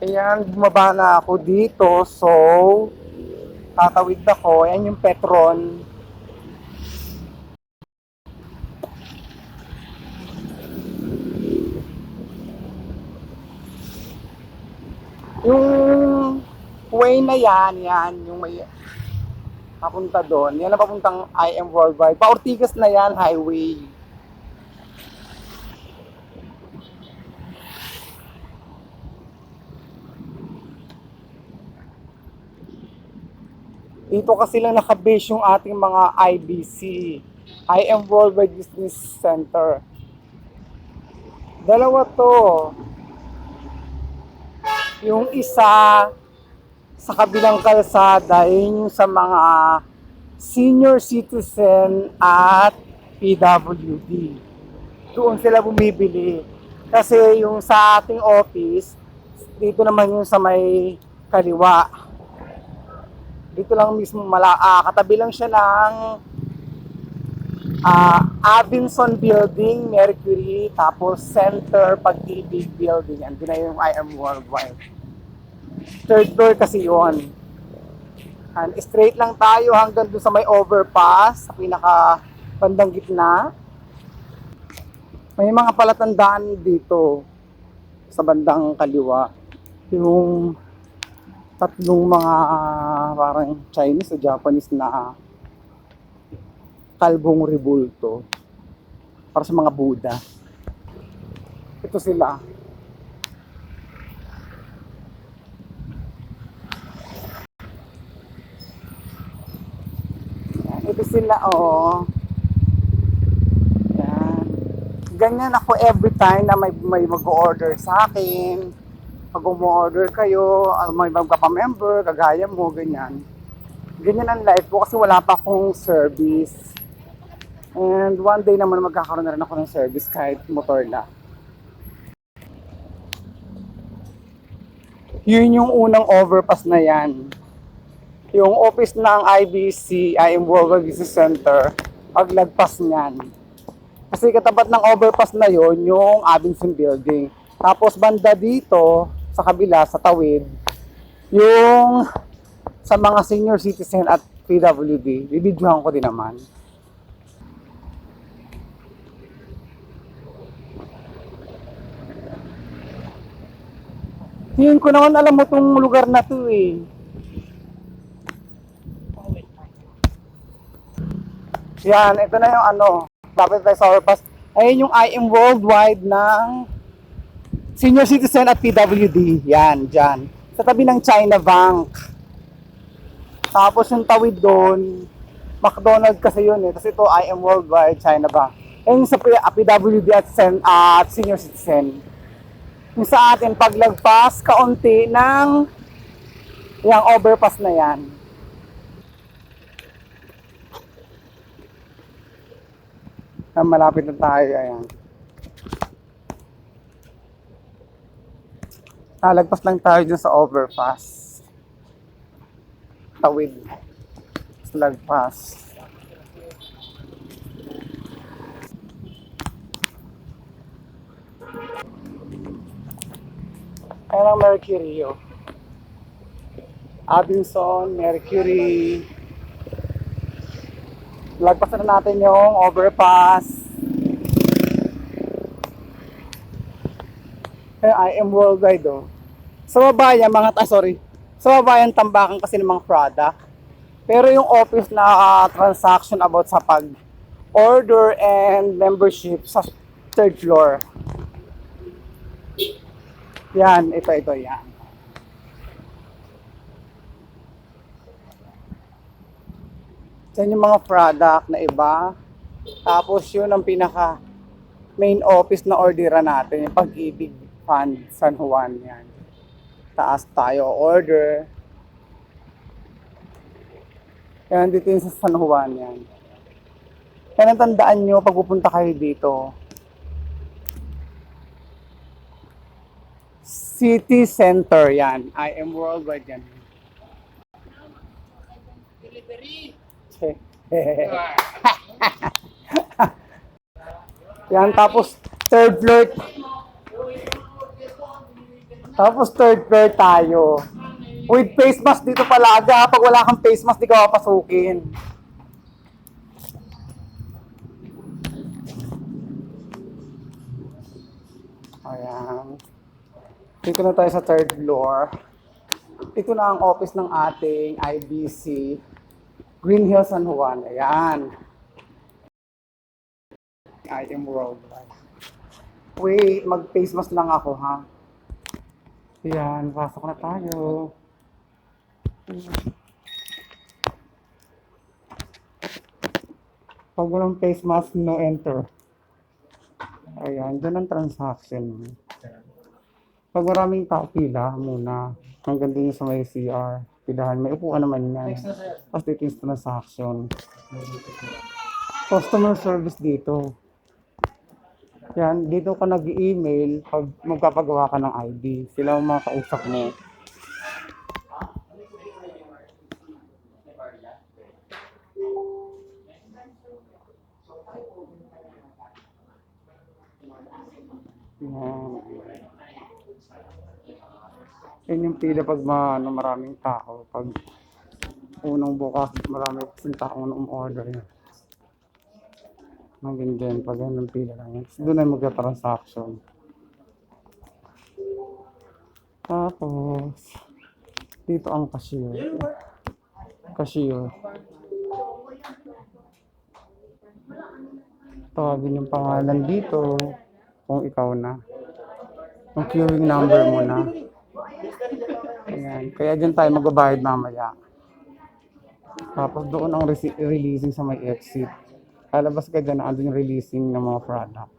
Ayan, bumaba na ako dito. So, tatawid ako. Ayan yung Petron. Yung way na yan, yung may papunta doon. Yan ang papuntang IM Worldwide. Pa-Ortigas na yan, highway. Dito kasi lang nakabase yung ating mga IBC, IM Worldwide Business Center. Dalawa to. Yung isa sa kabilang kalsada, yun yung sa mga senior citizen at PWD. Doon sila bumibili. Kasi yung sa ating office, dito naman yung sa may kaliwa. Dito lang mismo katabi lang siya ng Avinson Building, Mercury, tapos Center Pag-ibig Building. Andun na yung IM Worldwide. Third floor kasi yun. And straight lang tayo hanggang dun sa may overpass, sa pinaka bandang gitna. May mga palatandaan dito sa bandang kaliwa. Yung tatlong mga parang Chinese o Japanese na kalbong rebulto para sa mga Buddha. Ito sila. Ito sila, oh. Yan. Ganyan ako every time na may mag-order sa akin. Pag umu-order kayo, may magpapamember, kagaya mo, ganyan. Ganyan ang life ko kasi wala pa akong service. And one day naman magkakaroon na rin ako ng service kahit motor na. Yun yung unang overpass na yan. Yung office ng IBC, IM Worldwide Business Center, paglagpas niyan. Kasi katapat ng overpass na yon yung Avinson Building. Tapos banda dito, sa kabila, sa tawid, yung sa mga senior citizen at PWD, bibidyohan ko din naman. Yun ko naman alam mo tong lugar na to eh. Yan, ito na yung ano, dapat tayo sa overpass. Ayun yung IM Worldwide ng senior citizen at PWD. Yan, dyan. Sa tabi ng China Bank. Tapos yung tawid doon, McDonald's kasi yun eh. Kasi ito IM Worldwide, China Bank. Ayun sa PWD at senior citizen. Yung sa atin, paglagpas, kaunti ng yung overpass na yan. Malapit na tayo, ayan. Lagpas lang tayo dyan sa overpass. Tawid. Lagpas. Ayan ang Mercury, oh. Avinson, Mercury. Lagpasan na natin yung overpass. Kaya I am worldwide, oh. Sa baba yan, sorry. Sa baba yan, tambakan kasi ng mga product. Pero yung office na transaction about sa pag-order and membership sa third floor. Yan, ito, yan. Yan yung mga product na iba. Tapos yun ang pinaka main office na orderan natin, yung Pag-ibig Fund San Juan yan. Taas tayo order. Yan dito yung sa San Juan yan. Kaya tandaan nyo pag pupunta kayo dito. City Center yan. I am worldwide yan. Yan, tapos third floor. Tapos third floor tayo. With face mask dito palaga. Pag wala kang face mask, di ka papasukin. Ayan. Dito na tayo sa third floor. Ito na ang office ng ating IBC. Green Hills San Juan. Ayan. I am worldwide. Wait, mag-face mask lang ako, ha? Ayan, pasok na tayo. Pag walang face mask, no enter. Ayan, dyan ang transaction. Pag maraming tao, pila muna. Hanggang din sa may CR. Pilahan, may upuan naman yan. Tapos dito yung transaction. Customer service dito. Yan, dito ka nag-email pag magpapagawa ka ng ID. Sila ang mga kausap mo. Yan. Yan yung pila pag maraming tao. Pag unang bukas, maraming tao na order yan. Hanggang din, pag yan ang pila lang yan. Doon ay magka-transaction. Tapos, dito ang cashier. Cashier. Tawagin yung pangalan dito kung ikaw na. Yung queuing number mo na. Ayan. Kaya dyan tayo magbabayad mamaya. Tapos doon ang releasing sa may exit. Lalabas ka dyan na andun yung releasing ng mga product.